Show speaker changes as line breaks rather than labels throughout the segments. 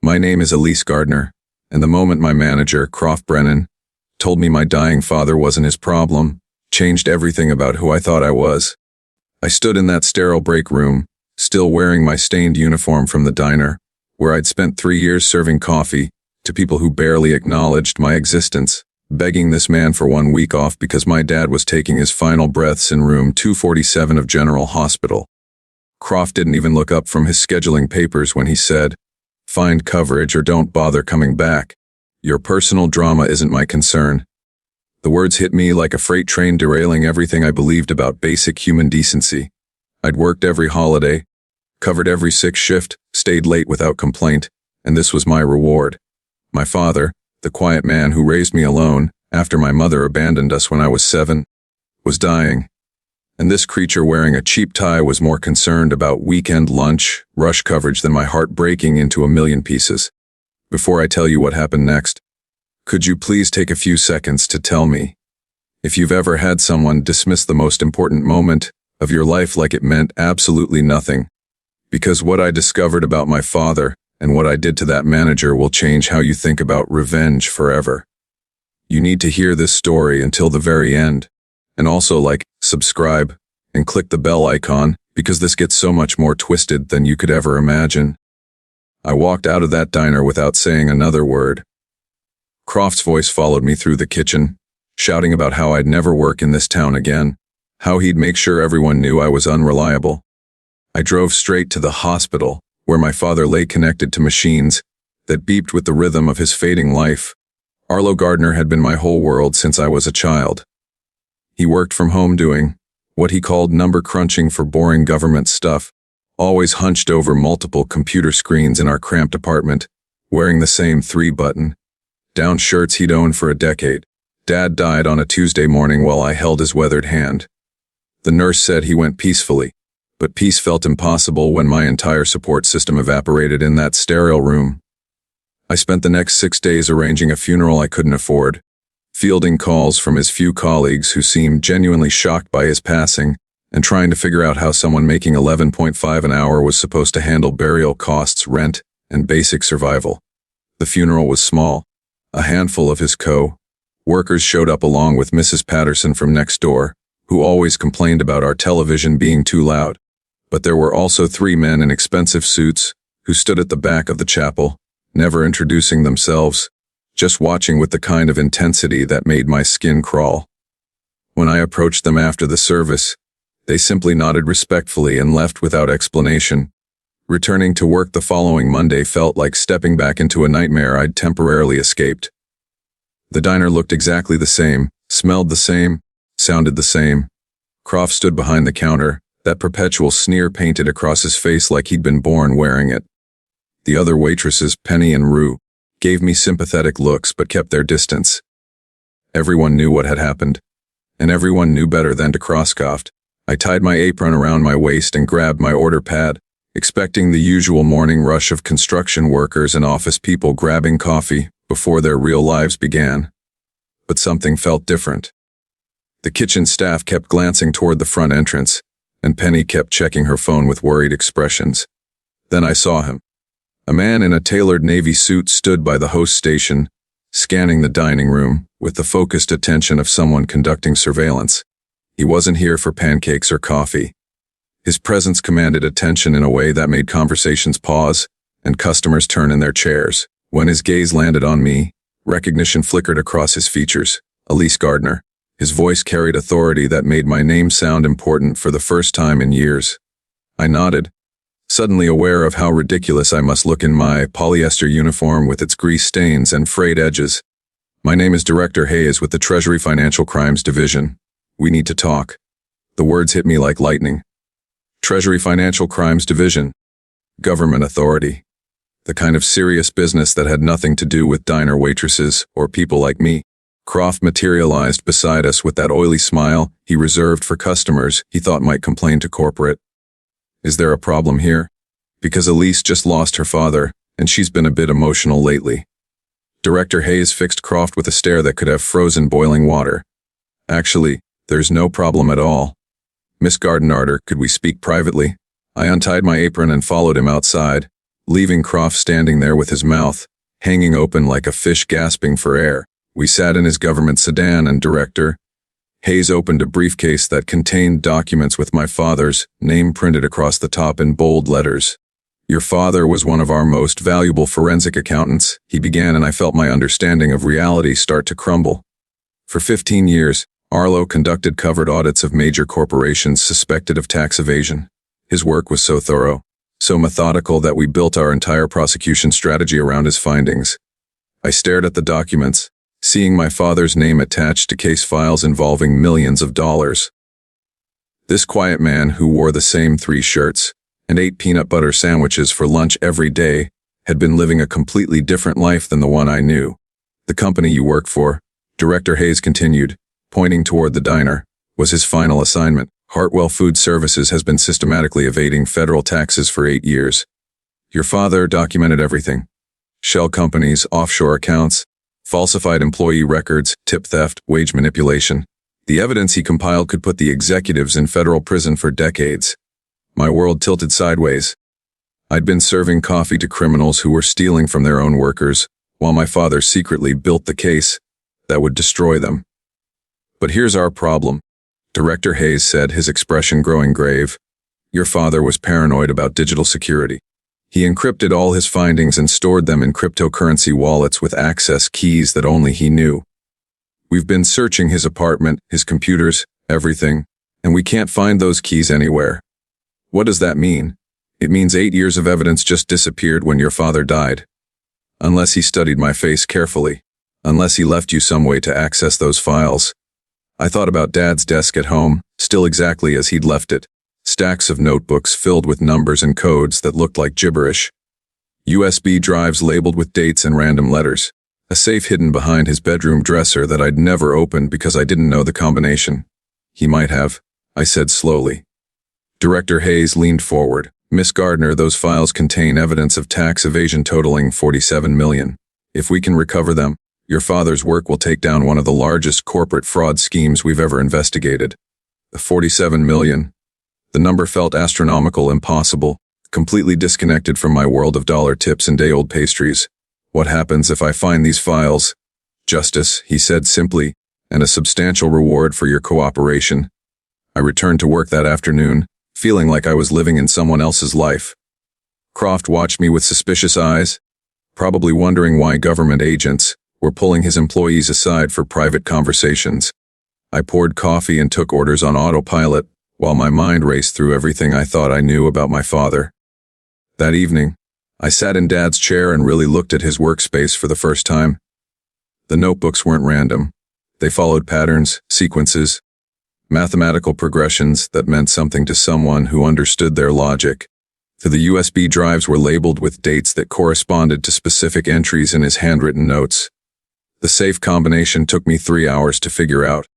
My name is Elise Gardner, and the moment my manager, Croft Brennan, told me my dying father wasn't his problem, changed everything about who I thought I was. I stood in that sterile break room, still wearing my stained uniform from the diner, where I'd spent 3 years serving coffee to people who barely acknowledged my existence, begging this man for 1 week off because my dad was taking his final breaths in room 247 of General Hospital. Croft didn't even look up from his scheduling papers when he said, "Find coverage or don't bother coming back. Your personal drama isn't my concern." The words hit me like a freight train derailing everything I believed about basic human decency. I'd worked every holiday, covered every sick shift, stayed late without complaint, and this was my reward. My father, the quiet man who raised me alone after my mother abandoned us when I was 7, was dying. And this creature wearing a cheap tie was more concerned about weekend lunch, rush coverage than my heart breaking into a million pieces. Before I tell you what happened next, could you please take a few seconds to tell me if you've ever had someone dismiss the most important moment of your life like it meant absolutely nothing? Because what I discovered about my father and what I did to that manager will change how you think about revenge forever. You need to hear this story until the very end. And also subscribe, and click the bell icon, because this gets so much more twisted than you could ever imagine. I walked out of that diner without saying another word. Croft's voice followed me through the kitchen, shouting about how I'd never work in this town again, how he'd make sure everyone knew I was unreliable. I drove straight to the hospital, where my father lay connected to machines that beeped with the rhythm of his fading life. Arlo Gardner had been my whole world since I was a child. He worked from home doing what he called number crunching for boring government stuff, always hunched over multiple computer screens in our cramped apartment, wearing the same 3-button down shirts he'd owned for a decade. Dad died on a Tuesday morning while I held his weathered hand. The nurse said he went peacefully, but peace felt impossible when my entire support system evaporated in that sterile room. I spent the next 6 days arranging a funeral I couldn't afford, fielding calls from his few colleagues who seemed genuinely shocked by his passing, and trying to figure out how someone making $11.5 an hour was supposed to handle burial costs, rent, and basic survival. The funeral was small. A handful of his co-workers showed up along with Mrs. Patterson from next door, who always complained about our television being too loud. But there were also 3 men in expensive suits who stood at the back of the chapel, never introducing themselves, just watching with the kind of intensity that made my skin crawl. When I approached them after the service, they simply nodded respectfully and left without explanation. Returning to work the following Monday felt like stepping back into a nightmare I'd temporarily escaped. The diner looked exactly the same, smelled the same, sounded the same. Croft stood behind the counter, that perpetual sneer painted across his face like he'd been born wearing it. The other waitresses, Penny and Rue, gave me sympathetic looks but kept their distance. Everyone knew what had happened, and everyone knew better than to cross-cough. I tied my apron around my waist and grabbed my order pad, expecting the usual morning rush of construction workers and office people grabbing coffee before their real lives began. But something felt different. The kitchen staff kept glancing toward the front entrance, and Penny kept checking her phone with worried expressions. Then I saw him. A man in a tailored navy suit stood by the host station, scanning the dining room with the focused attention of someone conducting surveillance. He wasn't here for pancakes or coffee. His presence commanded attention in a way that made conversations pause and customers turn in their chairs. When his gaze landed on me, recognition flickered across his features. Elise Gardner. His voice carried authority that made my name sound important for the first time in years. I nodded, suddenly aware of how ridiculous I must look in my polyester uniform with its grease stains and frayed edges. "My name is Director Hayes with the Treasury Financial Crimes Division. We need to talk." The words hit me like lightning. Treasury Financial Crimes Division. Government authority. The kind of serious business that had nothing to do with diner waitresses or people like me. Croft materialized beside us with that oily smile he reserved for customers he thought might complain to corporate. "Is there a problem here? Because Elise just lost her father, and she's been a bit emotional lately." Director Hayes fixed Croft with a stare that could have frozen boiling water. "Actually, there's no problem at all. Miss Gardner, could we speak privately?" I untied my apron and followed him outside, leaving Croft standing there with his mouth hanging open like a fish gasping for air. We sat in his government sedan and Director Hayes opened a briefcase that contained documents with my father's name printed across the top in bold letters. "Your father was one of our most valuable forensic accountants," he began, and I felt my understanding of reality start to crumble. For 15 years, Arlo conducted covered audits of major corporations suspected of tax evasion. His work was so thorough, so methodical that we built our entire prosecution strategy around his findings. I stared at the documents, seeing my father's name attached to case files involving millions of dollars. This quiet man who wore the same 3 shirts and ate peanut butter sandwiches for lunch every day had been living a completely different life than the one I knew. "The company you work for," Director Hayes continued, pointing toward the diner, "was his final assignment. Hartwell Food Services has been systematically evading federal taxes for 8 years. Your father documented everything. Shell companies, offshore accounts, falsified employee records, tip theft, wage manipulation. The evidence he compiled could put the executives in federal prison for decades." My world tilted sideways. I'd been serving coffee to criminals who were stealing from their own workers, while my father secretly built the case that would destroy them. "But here's our problem," Director Hayes said, his expression growing grave. "Your father was paranoid about digital security. He encrypted all his findings and stored them in cryptocurrency wallets with access keys that only he knew. We've been searching his apartment, his computers, everything, and we can't find those keys anywhere." "What does that mean?" "It means 8 years of evidence just disappeared when your father died. Unless he studied my face carefully. Unless he left you some way to access those files." I thought about Dad's desk at home, still exactly as he'd left it. Stacks of notebooks filled with numbers and codes that looked like gibberish. USB drives labeled with dates and random letters. A safe hidden behind his bedroom dresser that I'd never opened because I didn't know the combination. "He might have," I said slowly. Director Hayes leaned forward. "Miss Gardner, those files contain evidence of tax evasion totaling $47 million. If we can recover them, your father's work will take down one of the largest corporate fraud schemes we've ever investigated." The $47 million. The number felt astronomical, impossible, completely disconnected from my world of dollar tips and day-old pastries. "What happens if I find these files?" "Justice," he said simply, "and a substantial reward for your cooperation." I returned to work that afternoon, feeling like I was living in someone else's life. Croft watched me with suspicious eyes, probably wondering why government agents were pulling his employees aside for private conversations. I poured coffee and took orders on autopilot, while my mind raced through everything I thought I knew about my father. That evening, I sat in Dad's chair and really looked at his workspace for the first time. The notebooks weren't random. They followed patterns, sequences, mathematical progressions that meant something to someone who understood their logic. The USB drives were labeled with dates that corresponded to specific entries in his handwritten notes. The safe combination took me 3 hours to figure out.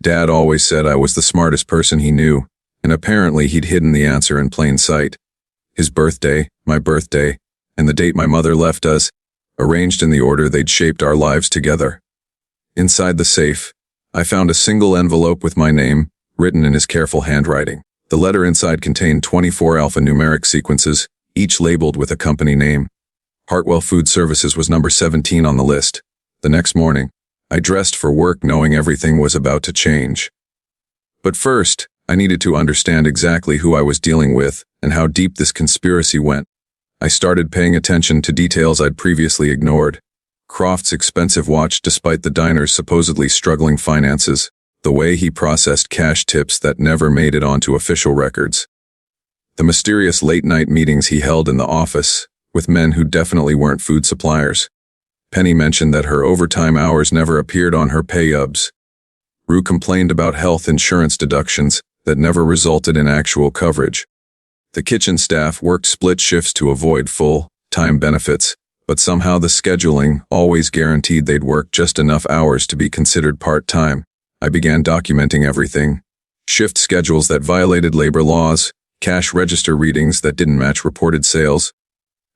Dad always said I was the smartest person he knew, and apparently he'd hidden the answer in plain sight. His birthday, my birthday, and the date my mother left us, arranged in the order they'd shaped our lives together. Inside the safe, I found a single envelope with my name, written in his careful handwriting. The letter inside contained 24 alphanumeric sequences, each labeled with a company name. Hartwell Food Services was number 17 on the list. The next morning, I dressed for work knowing everything was about to change. But first, I needed to understand exactly who I was dealing with and how deep this conspiracy went. I started paying attention to details I'd previously ignored. Croft's expensive watch despite the diner's supposedly struggling finances, the way he processed cash tips that never made it onto official records. The mysterious late-night meetings he held in the office, with men who definitely weren't food suppliers. Penny mentioned that her overtime hours never appeared on her pay stubs. Rue complained about health insurance deductions that never resulted in actual coverage. The kitchen staff worked split shifts to avoid full-time benefits, but somehow the scheduling always guaranteed they'd work just enough hours to be considered part-time. I began documenting everything. Shift schedules that violated labor laws, cash register readings that didn't match reported sales,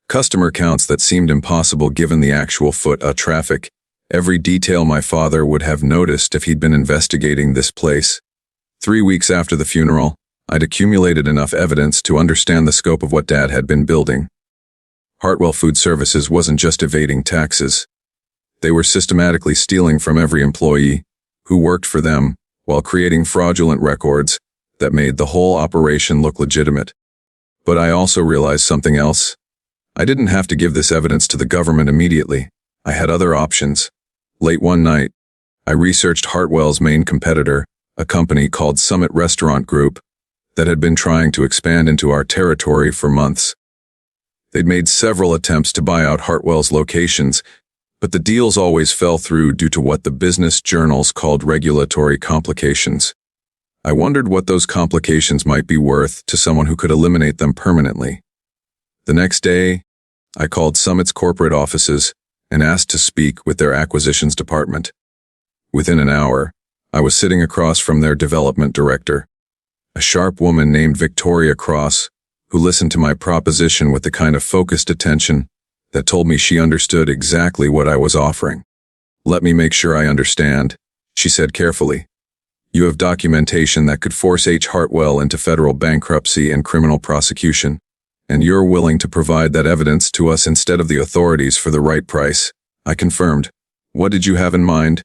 customer counts that seemed impossible given the actual foot traffic, every detail my father would have noticed if he'd been investigating this place. 3 weeks after the funeral, I'd accumulated enough evidence to understand the scope of what Dad had been building. Hartwell Food Services wasn't just evading taxes. They were systematically stealing from every employee who worked for them while creating fraudulent records that made the whole operation look legitimate. But I also realized something else. I didn't have to give this evidence to the government immediately. I had other options. Late one night, I researched Hartwell's main competitor, a company called Summit Restaurant Group, that had been trying to expand into our territory for months. They'd made several attempts to buy out Hartwell's locations, but the deals always fell through due to what the business journals called regulatory complications. I wondered what those complications might be worth to someone who could eliminate them permanently. The next day, I called Summit's corporate offices and asked to speak with their acquisitions department. Within an hour, I was sitting across from their development director, a sharp woman named Victoria Cross, who listened to my proposition with the kind of focused attention that told me she understood exactly what I was offering. "Let me make sure I understand," she said carefully. "You have documentation that could force H. Hartwell into federal bankruptcy and criminal prosecution, and you're willing to provide that evidence to us instead of the authorities for the right price." I confirmed. "What did you have in mind?"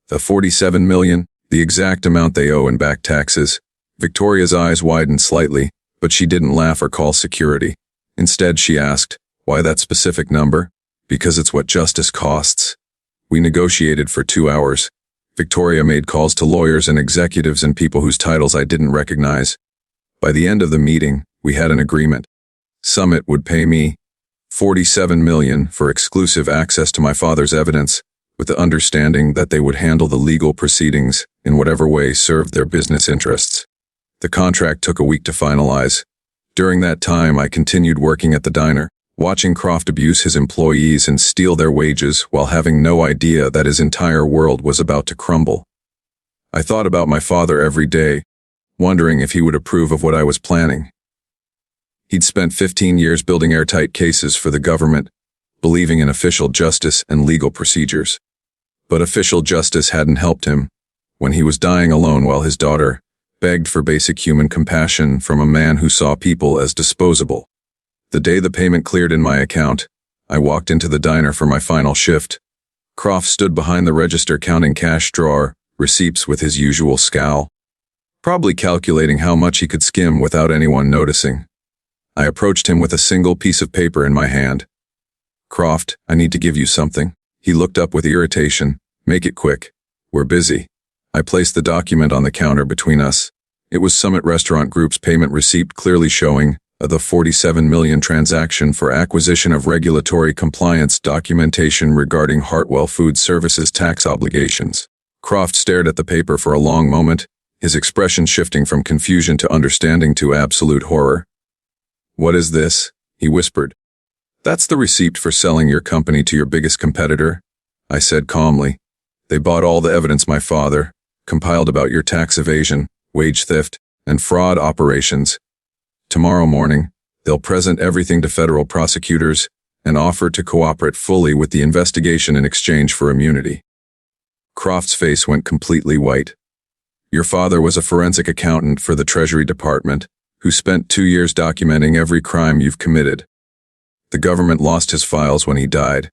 "The $47 million, the exact amount they owe in back taxes." Victoria's eyes widened slightly, but she didn't laugh or call security. Instead, she asked, "Why that specific number?" "Because it's what justice costs." We negotiated for 2 hours. Victoria made calls to lawyers and executives and people whose titles I didn't recognize. By the end of the meeting, we had an agreement. Summit would pay me $47 million for exclusive access to my father's evidence, with the understanding that they would handle the legal proceedings in whatever way served their business interests. The contract took a week to finalize. During that time, I continued working at the diner, watching Croft abuse his employees and steal their wages while having no idea that his entire world was about to crumble. I thought about my father every day, wondering if he would approve of what I was planning. He'd spent 15 years building airtight cases for the government, believing in official justice and legal procedures. But official justice hadn't helped him when he was dying alone while his daughter begged for basic human compassion from a man who saw people as disposable. The day the payment cleared in my account, I walked into the diner for my final shift. Croft stood behind the register counting cash drawer receipts with his usual scowl, probably calculating how much he could skim without anyone noticing. I approached him with a single piece of paper in my hand. "Croft, I need to give you something." He looked up with irritation. "Make it quick. We're busy." I placed the document on the counter between us. It was Summit Restaurant Group's payment receipt clearly showing the $47 million transaction for acquisition of regulatory compliance documentation regarding Hartwell Food Services tax obligations. Croft stared at the paper for a long moment, his expression shifting from confusion to understanding to absolute horror. "What is this?" he whispered. "That's the receipt for selling your company to your biggest competitor," I said calmly. "They bought all the evidence my father compiled about your tax evasion, wage theft, and fraud operations. Tomorrow morning, they'll present everything to federal prosecutors and offer to cooperate fully with the investigation in exchange for immunity." Croft's face went completely white. "Your father was a forensic accountant for the Treasury Department, who spent 2 years documenting every crime you've committed. The government lost his files when he died,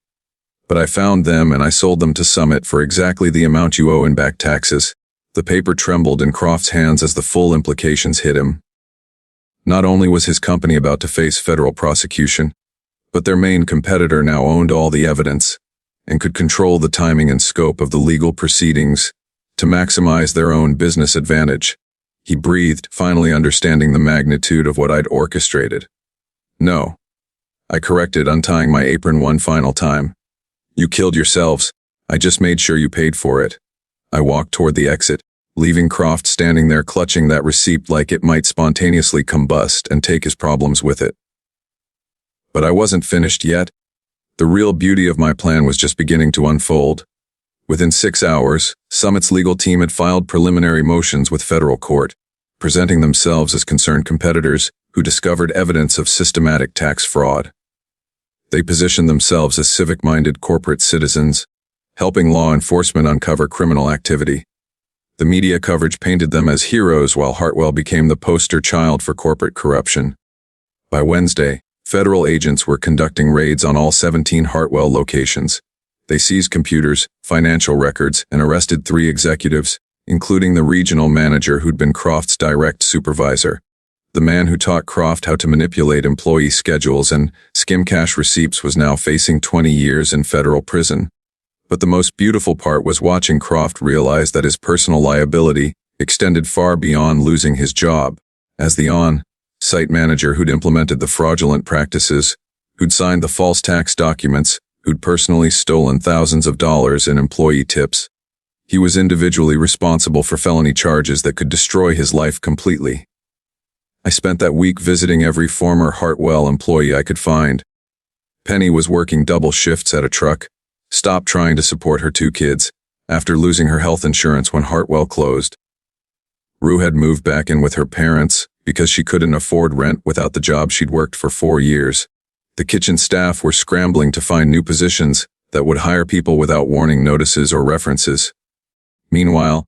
but I found them and I sold them to Summit for exactly the amount you owe in back taxes." The paper trembled in Croft's hands as the full implications hit him. Not only was his company about to face federal prosecution, but their main competitor now owned all the evidence and could control the timing and scope of the legal proceedings to maximize their own business advantage. He breathed, finally understanding the magnitude of what I'd orchestrated. "No," I corrected, untying my apron one final time. "You killed yourselves. I just made sure you paid for it." I walked toward the exit, leaving Croft standing there clutching that receipt like it might spontaneously combust and take his problems with it. But I wasn't finished yet. The real beauty of my plan was just beginning to unfold. Within 6 hours, Summit's legal team had filed preliminary motions with federal court, presenting themselves as concerned competitors who discovered evidence of systematic tax fraud. They positioned themselves as civic-minded corporate citizens, helping law enforcement uncover criminal activity. The media coverage painted them as heroes while Hartwell became the poster child for corporate corruption. By Wednesday, Federal agents were conducting raids on all 17 Hartwell locations. They seized computers, financial records, and arrested 3 executives, including the regional manager who'd been Croft's direct supervisor. The man who taught Croft how to manipulate employee schedules and skim cash receipts was now facing 20 years in federal prison. But the most beautiful part was watching Croft realize that his personal liability extended far beyond losing his job. As the on-site manager who'd implemented the fraudulent practices, who'd signed the false tax documents, who'd personally stolen thousands of dollars in employee tips, he was individually responsible for felony charges that could destroy his life completely. I spent that week visiting every former Hartwell employee I could find. Penny was working double shifts at a truck, stopped trying to support her 2 kids, after losing her health insurance when Hartwell closed. Rue had moved back in with her parents because she couldn't afford rent without the job she'd worked for 4 years. The kitchen staff were scrambling to find new positions that would hire people without warning notices or references. Meanwhile,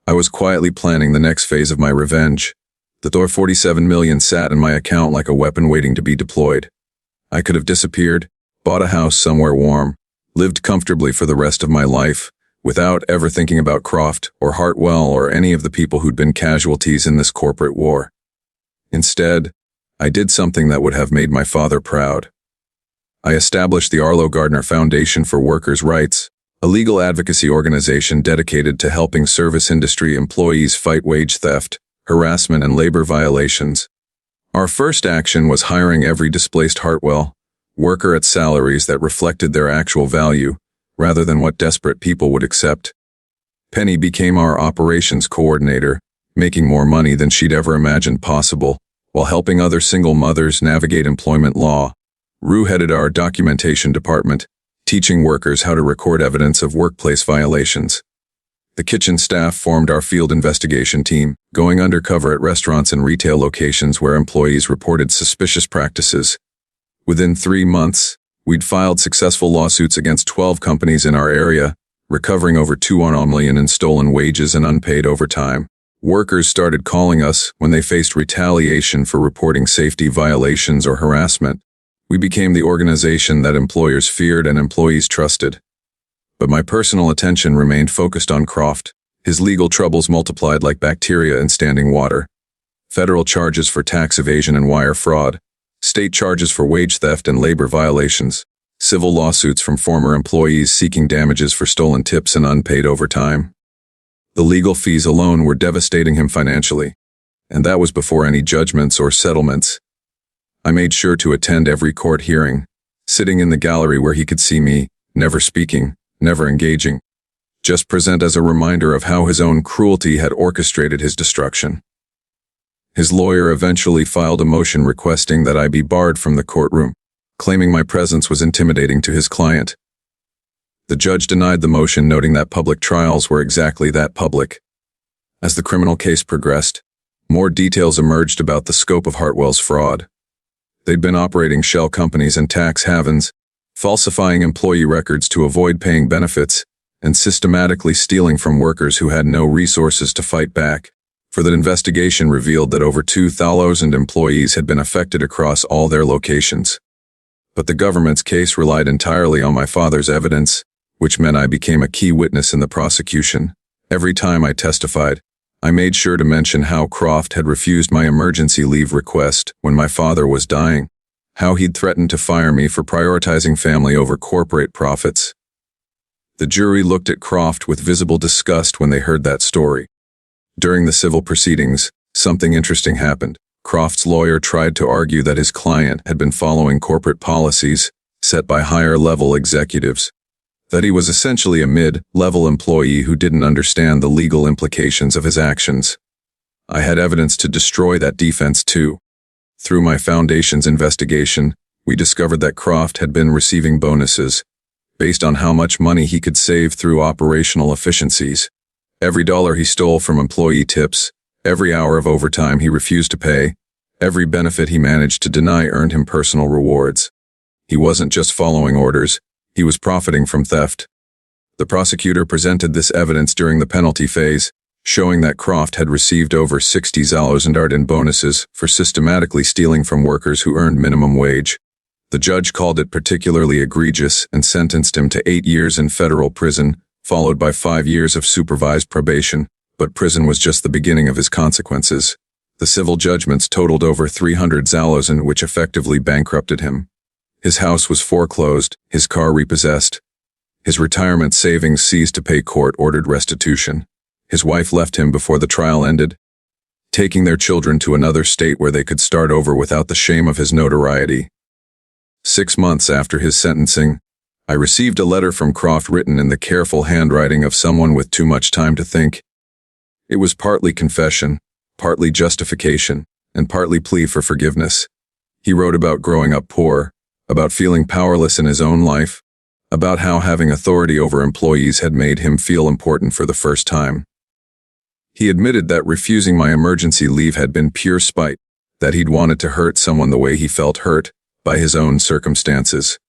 I was quietly planning the next phase of my revenge. The $47 million sat in my account like a weapon waiting to be deployed. I could have disappeared, bought a house somewhere warm, lived comfortably for the rest of my life, without ever thinking about Croft or Hartwell or any of the people who'd been casualties in this corporate war. Instead, I did something that would have made my father proud. I established the Arlo Gardner Foundation for Workers' Rights, a legal advocacy organization dedicated to helping service industry employees fight wage theft, harassment, and labor violations. Our first action was hiring every displaced Hartwell worker at salaries that reflected their actual value, rather than what desperate people would accept. Penny became our operations coordinator, making more money than she'd ever imagined possible, while helping other single mothers navigate employment law. Rue headed our documentation department, teaching workers how to record evidence of workplace violations. The kitchen staff formed our field investigation team, going undercover at restaurants and retail locations where employees reported suspicious practices. Within 3 months, we'd filed successful lawsuits against 12 companies in our area, recovering over $2 million in stolen wages and unpaid overtime. Workers started calling us when they faced retaliation for reporting safety violations or harassment. We became the organization that employers feared and employees trusted. But my personal attention remained focused on Croft. His legal troubles multiplied like bacteria in standing water. Federal charges for tax evasion and wire fraud, state charges for wage theft and labor violations, civil lawsuits from former employees seeking damages for stolen tips and unpaid overtime. The legal fees alone were devastating him financially, and that was before any judgments or settlements. I made sure to attend every court hearing, sitting in the gallery where he could see me, never speaking, never engaging, just present as a reminder of how his own cruelty had orchestrated his destruction. His lawyer eventually filed a motion requesting that I be barred from the courtroom, claiming my presence was intimidating to his client. The judge denied the motion, noting that public trials were exactly that, public. As the criminal case progressed, more details emerged about the scope of Hartwell's fraud. They'd been operating shell companies and tax havens, falsifying employee records to avoid paying benefits, and systematically stealing from workers who had no resources to fight back. For the investigation revealed that over 2,000 employees had been affected across all their locations. But the government's case relied entirely on my father's evidence, which meant I became a key witness in the prosecution. Every time I testified, I made sure to mention how Croft had refused my emergency leave request when my father was dying, how he'd threatened to fire me for prioritizing family over corporate profits. The jury looked at Croft with visible disgust when they heard that story. During the civil proceedings, something interesting happened. Croft's lawyer tried to argue that his client had been following corporate policies set by higher-level executives, that he was essentially a mid-level employee who didn't understand the legal implications of his actions. I had evidence to destroy that defense too. Through my foundation's investigation, we discovered that Croft had been receiving bonuses based on how much money he could save through operational efficiencies. Every dollar he stole from employee tips, every hour of overtime he refused to pay, every benefit he managed to deny earned him personal rewards. He wasn't just following orders, he was profiting from theft. The prosecutor presented this evidence during the penalty phase, showing that Croft had received over $60,000 in bonuses for systematically stealing from workers who earned minimum wage. The judge called it particularly egregious and sentenced him to 8 years in federal prison, followed by 5 years of supervised probation, but prison was just the beginning of his consequences. The civil judgments totaled over $300,000, which effectively bankrupted him. His house was foreclosed, his car repossessed. His retirement savings seized to pay court-ordered restitution. His wife left him before the trial ended, taking their children to another state where they could start over without the shame of his notoriety. 6 months after his sentencing, I received a letter from Croft written in the careful handwriting of someone with too much time to think. It was partly confession, partly justification, and partly plea for forgiveness. He wrote about growing up poor, about feeling powerless in his own life, about how having authority over employees had made him feel important for the first time. He admitted that refusing my emergency leave had been pure spite, that he'd wanted to hurt someone the way he felt hurt by his own circumstances.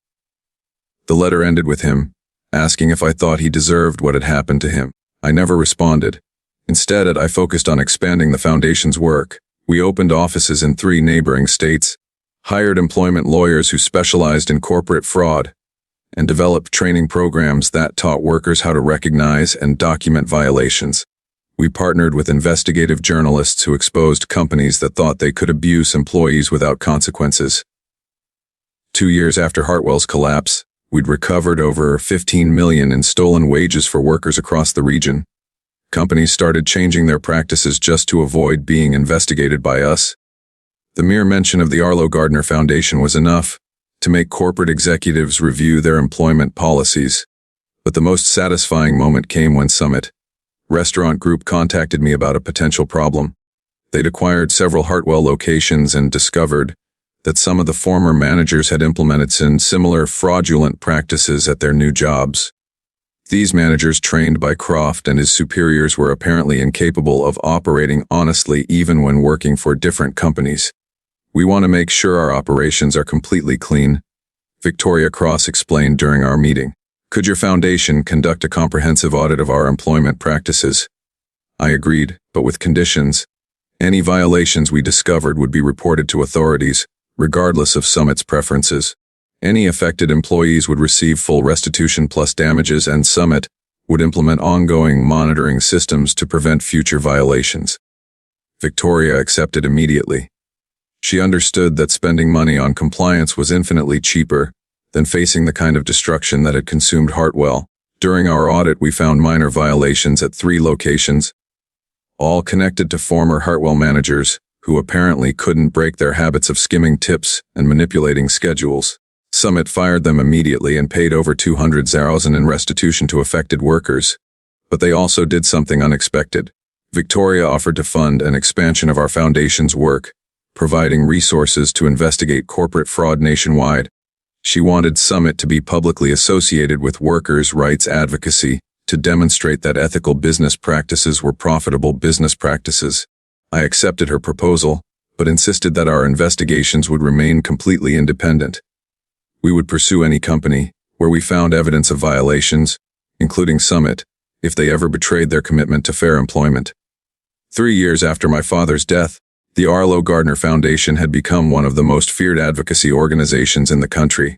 The letter ended with him asking if I thought he deserved what had happened to him. I never responded. Instead, I focused on expanding the foundation's work. We opened offices in 3 neighboring states, hired employment lawyers who specialized in corporate fraud, and developed training programs that taught workers how to recognize and document violations. We partnered with investigative journalists who exposed companies that thought they could abuse employees without consequences. 2 years after Hartwell's collapse, we'd recovered over $15 million in stolen wages for workers across the region. Companies started changing their practices just to avoid being investigated by us. The mere mention of the Arlo Gardner Foundation was enough to make corporate executives review their employment policies. But the most satisfying moment came when Summit Restaurant Group contacted me about a potential problem. They'd acquired several Hartwell locations and discovered that some of the former managers had implemented similar fraudulent practices at their new jobs. These managers, trained by Croft and his superiors, were apparently incapable of operating honestly even when working for different companies. "We want to make sure our operations are completely clean," Victoria Cross explained during our meeting. "Could your foundation conduct a comprehensive audit of our employment practices?" I agreed, but with conditions. Any violations we discovered would be reported to authorities, regardless of Summit's preferences. Any affected employees would receive full restitution plus damages, and Summit would implement ongoing monitoring systems to prevent future violations. Victoria accepted immediately. She understood that spending money on compliance was infinitely cheaper than facing the kind of destruction that had consumed Hartwell. During our audit, we found minor violations at 3 locations, all connected to former Hartwell managers who apparently couldn't break their habits of skimming tips and manipulating schedules. Summit fired them immediately and paid over $200,000 in restitution to affected workers. But they also did something unexpected. Victoria offered to fund an expansion of our foundation's work, providing resources to investigate corporate fraud nationwide. She wanted Summit to be publicly associated with workers' rights advocacy to demonstrate that ethical business practices were profitable business practices. I accepted her proposal, but insisted that our investigations would remain completely independent. We would pursue any company where we found evidence of violations, including Summit, if they ever betrayed their commitment to fair employment. 3 years after my father's death, the Arlo Gardner Foundation had become one of the most feared advocacy organizations in the country.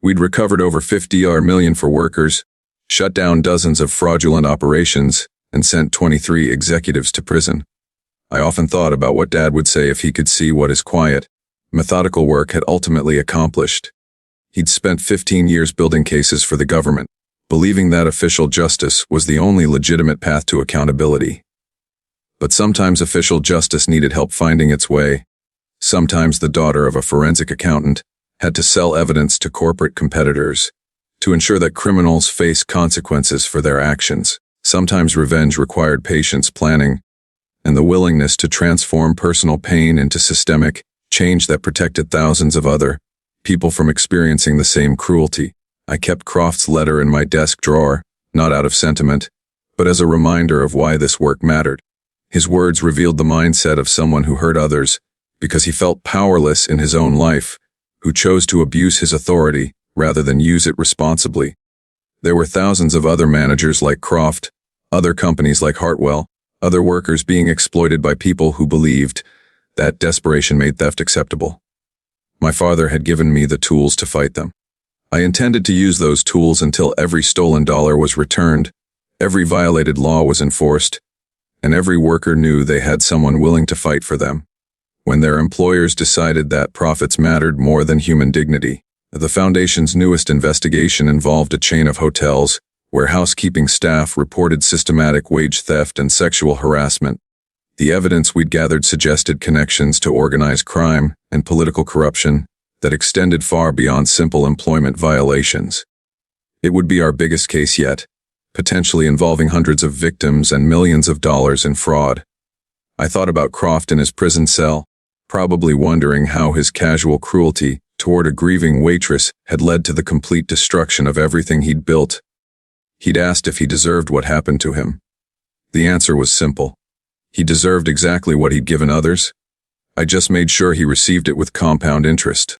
We'd recovered over $50 million for workers, shut down dozens of fraudulent operations, and sent 23 executives to prison. I often thought about what Dad would say if he could see what his quiet, methodical work had ultimately accomplished. He'd spent 15 years building cases for the government, believing that official justice was the only legitimate path to accountability. But sometimes official justice needed help finding its way. Sometimes the daughter of a forensic accountant had to sell evidence to corporate competitors to ensure that criminals face consequences for their actions. Sometimes revenge required patience, planning, and the willingness to transform personal pain into systemic change that protected thousands of other people from experiencing the same cruelty. I kept Croft's letter in my desk drawer, not out of sentiment, but as a reminder of why this work mattered. His words revealed the mindset of someone who hurt others because he felt powerless in his own life, who chose to abuse his authority rather than use it responsibly. There were thousands of other managers like Croft, other companies like Hartwell, Other workers being exploited by people who believed that desperation made theft acceptable. My father had given me the tools to fight them. I intended to use those tools until every stolen dollar was returned, every violated law was enforced, and every worker knew they had someone willing to fight for them. When their employers decided that profits mattered more than human dignity, the Foundation's newest investigation involved a chain of hotels where housekeeping staff reported systematic wage theft and sexual harassment. The evidence we'd gathered suggested connections to organized crime and political corruption that extended far beyond simple employment violations. It would be our biggest case yet, potentially involving hundreds of victims and millions of dollars in fraud. I thought about Croft in his prison cell, probably wondering how his casual cruelty toward a grieving waitress had led to the complete destruction of everything he'd built. He'd asked if he deserved what happened to him. The answer was simple. He deserved exactly what he'd given others. I just made sure he received it with compound interest.